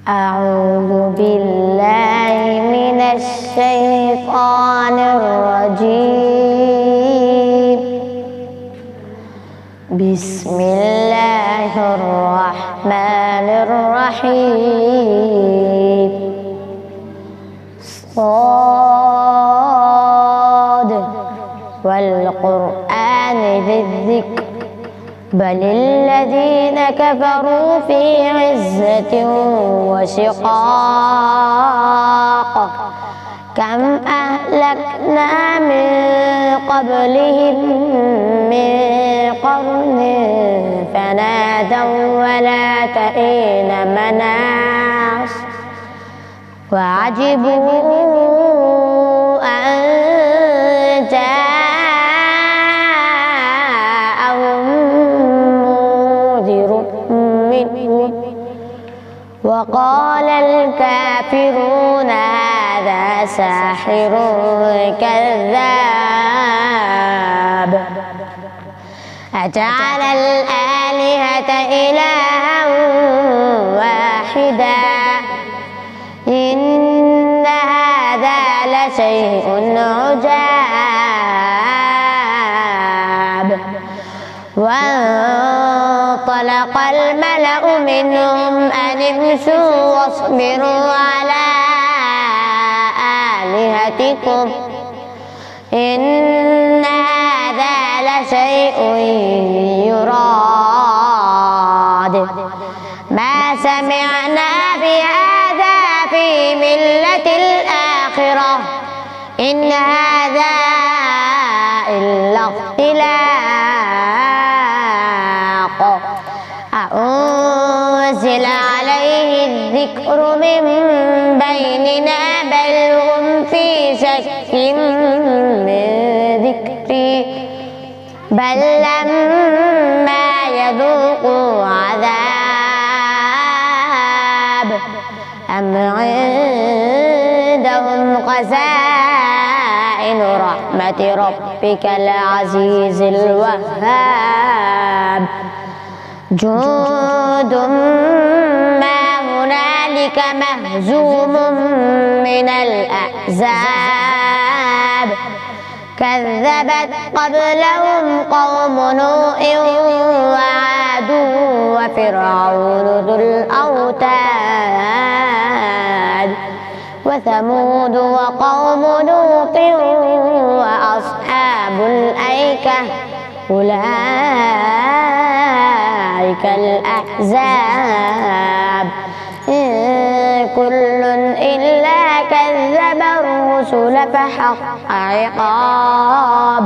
أعوذ بالله من الشيطان الرجيم. بسم الله الرحمن الرحيم. صاد والقرآن ذي الذكر بل الذين كفروا في عزة وشقاق كم أهلكنا من قبلهم من قرن فنادوا ولا تئين مناص وعجبوا أن جاءهم منذر منهم وقال الكافرون هذا ساحر كذاب أجعل الآلهة إلها واحدا إن هذا لشيء عجاب. وانطلق الملأ منهم أن امشوا واصبروا على آلهتكم إن هذا لشيء يراد ما سمعنا بهذا في ملة الآخرة إن هذا إلا اختلاق أأنزل عليه الذكر من بيننا بل هم في شك من ذكري بل لما يذوقوا عذاب أم عندهم خزائن رحمة ربك العزيز الوهاب جند ما هنالك مهزوم من الأحزاب كذبت قبلهم قوم نوح وعاد وفرعون ذو الأوتاد وثمود وقوم لوط وأصحاب الأيكة أولئك الأحزاب إن كل إلا كذب الرسل فحق عقاب.